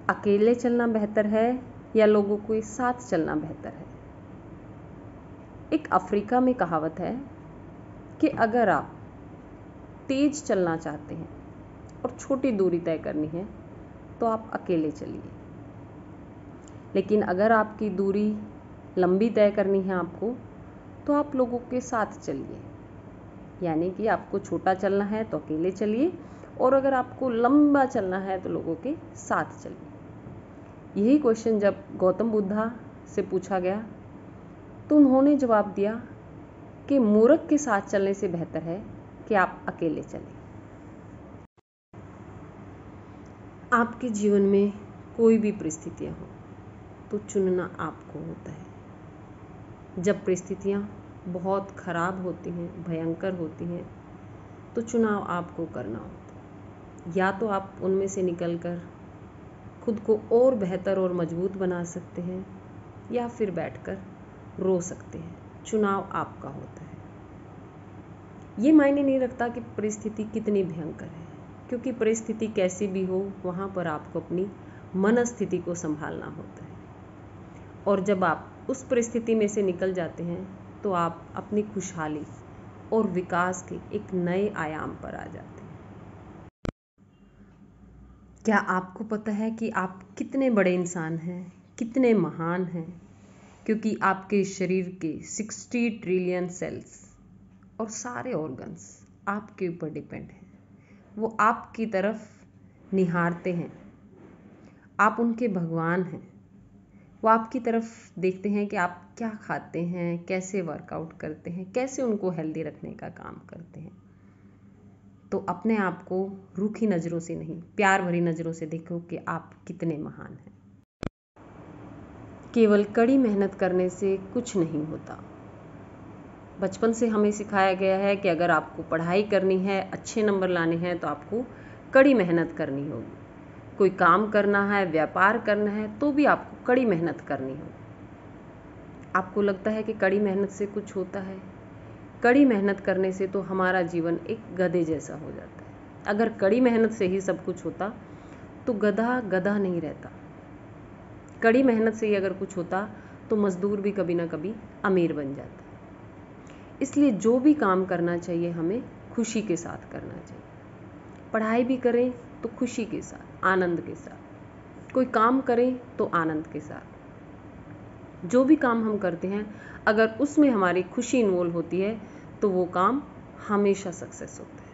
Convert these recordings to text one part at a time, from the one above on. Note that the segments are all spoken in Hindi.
अकेले चलना बेहतर है या लोगों के साथ चलना बेहतर है? एक अफ्रीका में कहावत है कि अगर आप तेज चलना चाहते हैं और छोटी दूरी तय करनी है तो आप अकेले चलिए, लेकिन अगर आपकी दूरी लंबी तय करनी है आपको तो आप लोगों के साथ चलिए। यानी कि आपको छोटा चलना है तो अकेले चलिए, और अगर आपको लंबा चलना है तो लोगों के साथ चलिए। यही क्वेश्चन जब गौतम बुद्धा से पूछा गया तो उन्होंने जवाब दिया कि मूर्ख के साथ चलने से बेहतर है कि आप अकेले चलें। आपके जीवन में कोई भी परिस्थितियां हो तो चुनना आपको होता है। जब परिस्थितियां बहुत खराब होती हैं, भयंकर होती हैं, तो चुनाव आपको करना होता है। या तो आप उनमें से निकलकर खुद को और बेहतर और मजबूत बना सकते हैं, या फिर बैठकर रो सकते हैं। चुनाव आपका होता है। ये मायने नहीं रखता कि परिस्थिति कितनी भयंकर है, क्योंकि परिस्थिति कैसी भी हो वहाँ पर आपको अपनी मनस्थिति को संभालना होता है। और जब आप उस परिस्थिति में से निकल जाते हैं तो आप अपनी खुशहाली और विकास के एक नए आयाम पर आ जाते हैं। क्या आपको पता है कि आप कितने बड़े इंसान हैं, कितने महान हैं? क्योंकि आपके शरीर के 60 ट्रिलियन सेल्स और सारे ऑर्गन्स आपके ऊपर डिपेंड हैं। वो आपकी तरफ निहारते हैं, आप उनके भगवान हैं। वो आपकी तरफ देखते हैं कि आप क्या खाते हैं, कैसे वर्कआउट करते हैं, कैसे उनको हेल्दी रखने का काम करते हैं। तो अपने आप को रूखी नज़रों से नहीं, प्यार भरी नज़रों से देखो कि आप कितने महान हैं। केवल कड़ी मेहनत करने से कुछ नहीं होता। बचपन से हमें सिखाया गया है कि अगर आपको पढ़ाई करनी है, अच्छे नंबर लाने हैं, तो आपको कड़ी मेहनत करनी होगी। कोई काम करना है, व्यापार करना है, तो भी आपको कड़ी मेहनत करनी होगी। आपको लगता है कि कड़ी मेहनत से कुछ होता है? कड़ी मेहनत करने से तो हमारा जीवन एक गधे जैसा हो जाता है। अगर कड़ी मेहनत से ही सब कुछ होता तो गधा गधा नहीं रहता। कड़ी मेहनत से ही अगर कुछ होता तो मजदूर भी कभी ना कभी अमीर बन जाता। इसलिए जो भी काम करना चाहिए हमें खुशी के साथ करना चाहिए। पढ़ाई भी करें तो खुशी के साथ, आनंद के साथ। कोई काम करें तो आनंद के साथ। जो भी काम हम करते हैं अगर उसमें हमारी खुशी इन्वॉल्व होती है तो वो काम हमेशा सक्सेस होता है।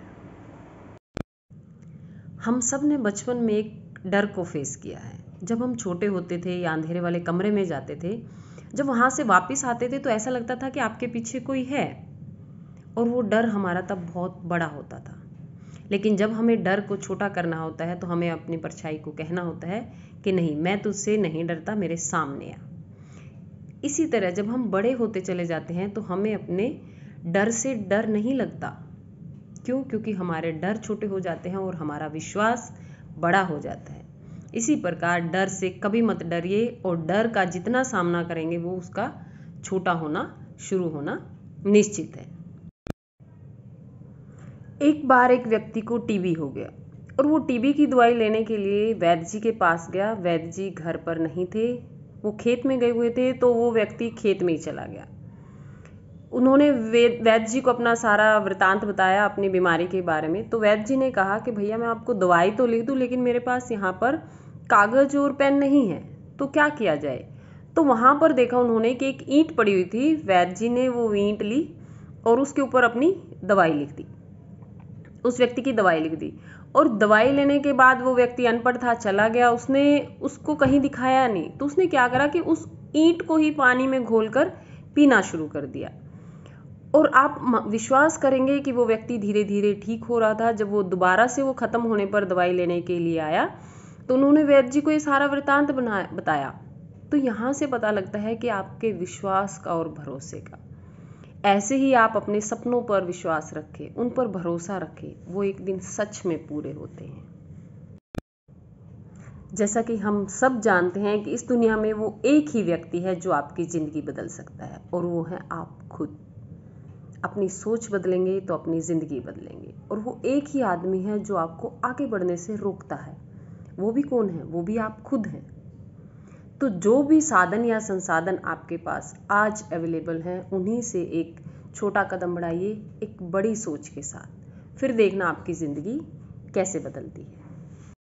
हम सब ने बचपन में एक डर को फेस किया है। जब हम छोटे होते थे या अंधेरे वाले कमरे में जाते थे, जब वहाँ से वापस आते थे तो ऐसा लगता था कि आपके पीछे कोई है, और वो डर हमारा तब बहुत बड़ा होता था। लेकिन जब हमें डर को छोटा करना होता है तो हमें अपनी परछाई को कहना होता है कि नहीं, मैं तुझसे नहीं डरता, मेरे सामने आ। इसी तरह जब हम बड़े होते चले जाते हैं तो हमें अपने डर से डर नहीं लगता। क्यों? क्योंकि हमारे डर छोटे हो जाते हैं और हमारा विश्वास बड़ा हो जाता है। इसी प्रकार डर से कभी मत डरिए, और डर का जितना सामना करेंगे वो उसका छोटा होना शुरू होना निश्चित है। एक बार एक व्यक्ति को टीबी हो गया और वो टीबी की दवाई लेने के लिए वैद्य जी के पास गया। वैद्य जी घर पर नहीं थे, वो खेत में गए हुए थे, तो वो व्यक्ति खेत में ही चला गया। उन्होंने वैद्य जी को अपना सारा वृतांत बताया अपनी बीमारी के बारे में। तो वैद्य जी ने कहा कि भैया मैं आपको दवाई तो लिख दूं, लेकिन मेरे पास यहाँ पर कागज और पेन नहीं है, तो क्या किया जाए? तो वहाँ पर देखा उन्होंने कि एक ईंट पड़ी हुई थी। वैद्य जी ने वो ईंट ली और उसके ऊपर अपनी दवाई लिख दी, उस व्यक्ति की दवाई लिख दी। और दवाई लेने के बाद वो व्यक्ति अनपढ़ था, चला गया, उसने उसको कहीं दिखाया नहीं। तो उसने क्या करा कि उस ईंट को ही पानी में घोलकर पीना शुरू कर दिया। और आप विश्वास करेंगे कि वो व्यक्ति धीरे धीरे ठीक हो रहा था। जब वो दोबारा से वो खत्म होने पर दवाई लेने के लिए आया तो उन्होंने वैद्य जी को ये सारा वृतांत बताया। तो यहाँ से पता लगता है कि आपके विश्वास का और भरोसे का। ऐसे ही आप अपने सपनों पर विश्वास रखें, उन पर भरोसा रखें, वो एक दिन सच में पूरे होते हैं। जैसा कि हम सब जानते हैं कि इस दुनिया में वो एक ही व्यक्ति है जो आपकी ज़िंदगी बदल सकता है, और वो है आप खुद। अपनी सोच बदलेंगे तो अपनी ज़िंदगी बदलेंगे। और वो एक ही आदमी है जो आपको आगे बढ़ने से रोकता है, वो भी कौन है? वो भी आप खुद हैं। तो जो भी साधन या संसाधन आपके पास आज अवेलेबल हैं, उन्हीं से एक छोटा कदम बढ़ाइए एक बड़ी सोच के साथ, फिर देखना आपकी ज़िंदगी कैसे बदलती है।